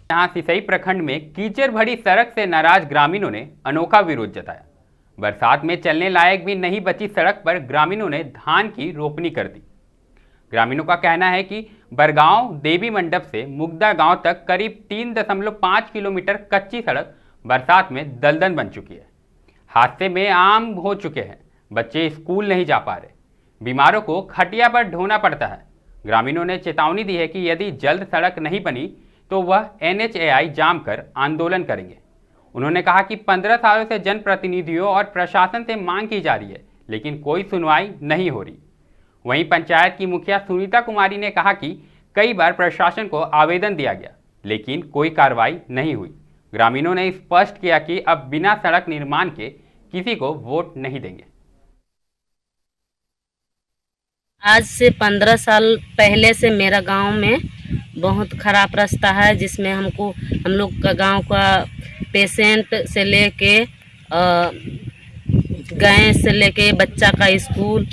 यहाँ सिसई प्रखंड में कीचड़ भरी सड़क से नाराज ग्रामीणों ने अनोखा विरोध जताया। बरसात में चलने लायक भी नहीं बची सड़क पर ग्रामीणों ने धान की रोपनी कर दी। ग्रामीणों का कहना है कि बरगांव देवी मंडप से मुगदा गांव तक करीब 3.5 किलोमीटर कच्ची सड़क बरसात में दलदल बन चुकी है। हादसे में आम हो चुके हैं, बच्चे स्कूल नहीं जा पा रहे, बीमारों को खटिया पर ढोना पड़ता है। ग्रामीणों ने चेतावनी दी है कि यदि जल्द सड़क नहीं बनी तो वह NHAI जाम कर आंदोलन करेंगे। उन्होंने कहा कि 15 सालों से जनप्रतिनिधियों और प्रशासन से मांग की जा रही है, लेकिन कोई सुनवाई नहीं हो रही। वहीं पंचायत की मुखिया सुनीता कुमारी ने कहा कि कई बार प्रशासन को आवेदन दिया गया, लेकिन कोई कार्रवाई नहीं हुई। ग्रामीणों ने स्पष्ट किया कि अब बिना सड़क निर्माण के किसी को वोट नहीं देंगे। आज से 15 साल पहले से मेरा गांव में बहुत ख़राब रास्ता है, जिसमें हम लोग का गांव का पेशेंट से लेके गैस से लेके बच्चा का स्कूल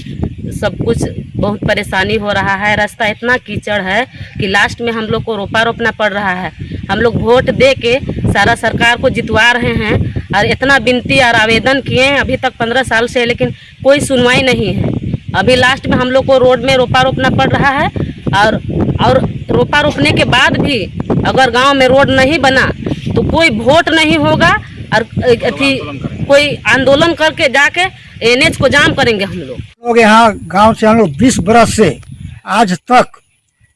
सब कुछ बहुत परेशानी हो रहा है। रास्ता इतना कीचड़ है कि लास्ट में हम लोग को रोपना पड़ रहा है। हम लोग वोट दे के सारा सरकार को जितवा रहे हैं और इतना विनती और आवेदन किए हैं अभी तक 15 साल से, लेकिन कोई सुनवाई नहीं है। अभी लास्ट में हम लोग को रोड में रोपना पड़ रहा है और रोपने के बाद भी अगर गांव में रोड नहीं बना तो कोई वोट नहीं होगा और कोई आंदोलन करके जाके NH को जाम करेंगे। हम लोग यहाँ गांव से हम लोग 20 बरस से आज तक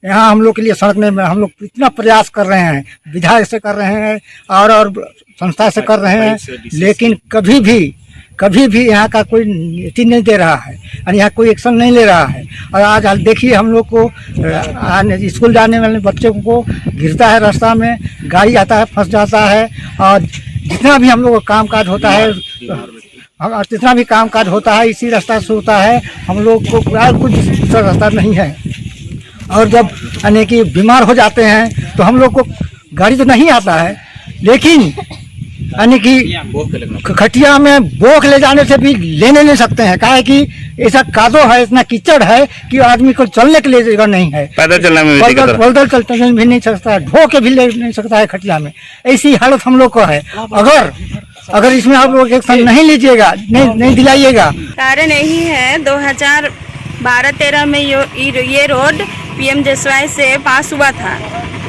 यहाँ हम लोग के लिए सड़क नहीं, हम लोग इतना प्रयास कर रहे हैं, विधायक से कर रहे हैं और संस्था से कर रहे हैं, लेकिन कभी भी यहाँ का कोई नीति नहीं दे रहा है और यहाँ कोई एक्शन नहीं ले रहा है। और आज देखिए हम लोग को स्कूल जाने वाले बच्चों को गिरता है, रास्ता में गाड़ी आता है, फंस जाता है। और जितना भी हम लोग का कामकाज होता है इसी रास्ता से होता है। हम लोग को कुछ दूसरा रास्ता नहीं है। और जब यानी कि बीमार हो जाते हैं तो हम लोग को गाड़ी तो नहीं आता है, लेकिन यानी कि खटिया में बोख ले जाने से भी लेने नहीं सकते हैं। काहे कि ऐसा कादो है, इतना कीचड़ है कि आदमी को चलने के लिए जगह नहीं है। पैदल चलने में पैदल चलने भी नहीं सकता है, ढो के भी ले नहीं सकता है खटिया में। ऐसी हालत हम लोग को है। अगर इसमें आप लोग एक्शन नहीं लीजिएगा, नहीं दिलाइएगा। कारण यही है 2012-13 में ये रोड PM-JSY से पास हुआ था,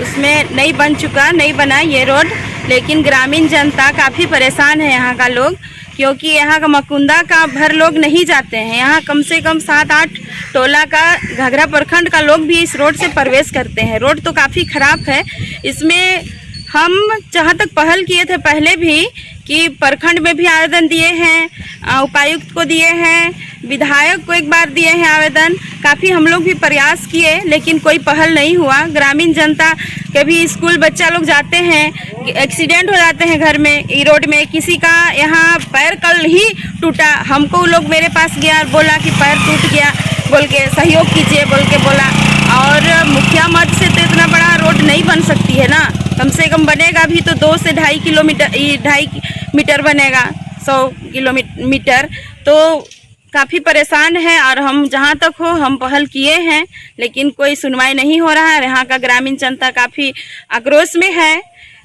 उसमें नहीं बना ये रोड। लेकिन ग्रामीण जनता काफ़ी परेशान है यहाँ का लोग, क्योंकि यहाँ का मकुंदा का भर लोग नहीं जाते हैं। यहाँ कम से कम 7-8 टोला का घघरा प्रखंड का लोग भी इस रोड से प्रवेश करते हैं। रोड तो काफ़ी ख़राब है। इसमें हम जहाँ तक पहल किए थे पहले भी कि प्रखंड में भी आवेदन दिए हैं, उपायुक्त को दिए हैं, विधायक को एक बार दिए हैं आवेदन। काफ़ी हम लोग भी प्रयास किए, लेकिन कोई पहल नहीं हुआ। ग्रामीण जनता के भी स्कूल बच्चा लोग जाते हैं, एक्सीडेंट हो जाते हैं घर में। ई रोड में किसी का यहाँ पैर कल ही टूटा, हमको लोग मेरे पास गया और बोला कि पैर टूट गया, बोल के सहयोग कीजिए बोल के बोला। और मुखिया मठ से तो इतना बड़ा रोड नहीं बन सकती है ना, कम से कम बनेगा भी तो 2 से 2.5 मीटर बनेगा, 100 किलोमीटर। तो काफ़ी परेशान है और हम जहाँ तक हो हम पहल किए हैं, लेकिन कोई सुनवाई नहीं हो रहा है। यहाँ का ग्रामीण जनता काफ़ी आक्रोश में है।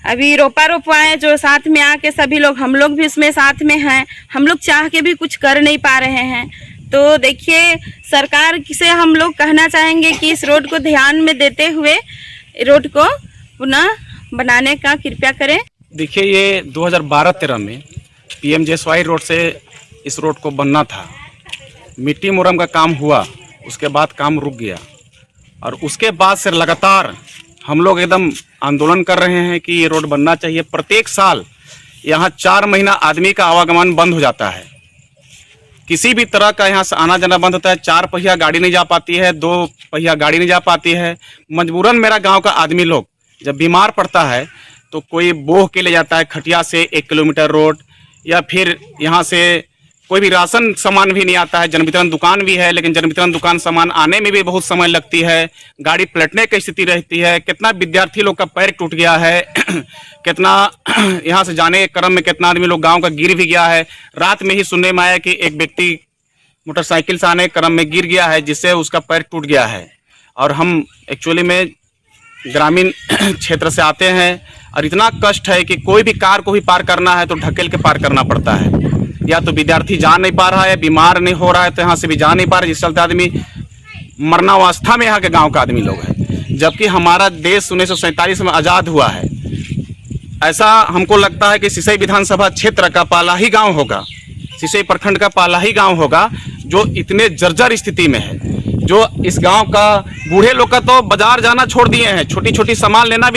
अभी रोपवाएं जो साथ में आके सभी लोग, हम लोग भी उसमें साथ में हैं। हम लोग चाह के भी कुछ कर नहीं पा रहे हैं। तो देखिए, सरकार से हम लोग कहना चाहेंगे कि इस रोड को ध्यान में देते हुए रोड को पुनः बनाने का कृपया करें। देखिए, ये 2012-13 में PM-JSY रोड से इस रोड को बनना था। मिट्टी मुरम का काम हुआ, उसके बाद काम रुक गया और उसके बाद से लगातार हम लोग एकदम आंदोलन कर रहे हैं कि ये रोड बनना चाहिए। प्रत्येक साल यहाँ 4 महीना आदमी का आवागमन बंद हो जाता है। किसी भी तरह का यहाँ से आना जाना बंद होता है। 4 पहिया गाड़ी नहीं जा पाती है, 2 पहिया गाड़ी नहीं जा पाती है। मजबूरन मेरा गांव का आदमी लोग जब बीमार पड़ता है तो कोई बोह के ले जाता है खटिया से 1 किलोमीटर रोड, या फिर यहाँ से कोई भी राशन सामान भी नहीं आता है। जन वितरण दुकान भी है, लेकिन जन वितरण दुकान सामान आने में भी बहुत समय लगती है, गाड़ी पलटने की स्थिति रहती है। कितना विद्यार्थी लोग का पैर टूट गया है कितना यहाँ से जाने के क्रम में कितना आदमी लोग गांव का गिर भी गया है। रात में ही सुनने में आया कि एक व्यक्ति मोटरसाइकिल से आने के क्रम में गिर गया है, जिससे उसका पैर टूट गया है। और हम एक्चुअली में ग्रामीण क्षेत्र से आते हैं और इतना कष्ट है कि कोई भी कार को भी पार करना है तो ढकेल के पार करना पड़ता है। या तो विद्यार्थी जा नहीं पा रहा है, बीमार नहीं हो रहा है तो यहाँ से भी जा नहीं पा रहा है, जिस चलते आदमी मरणावस्था में यहाँ के गांव का आदमी लोग है। जबकि हमारा देश 1947 में आज़ाद हुआ है। ऐसा हमको लगता है कि सिसई विधानसभा क्षेत्र का पहला ही गांव होगा, सिसई प्रखंड का पहला ही गांव होगा जो इतने जर्जर स्थिति में है। जो इस गांव का बूढ़े लोग का तो बाजार जाना छोड़ दिए हैं, छोटी छोटी सामान लेना भी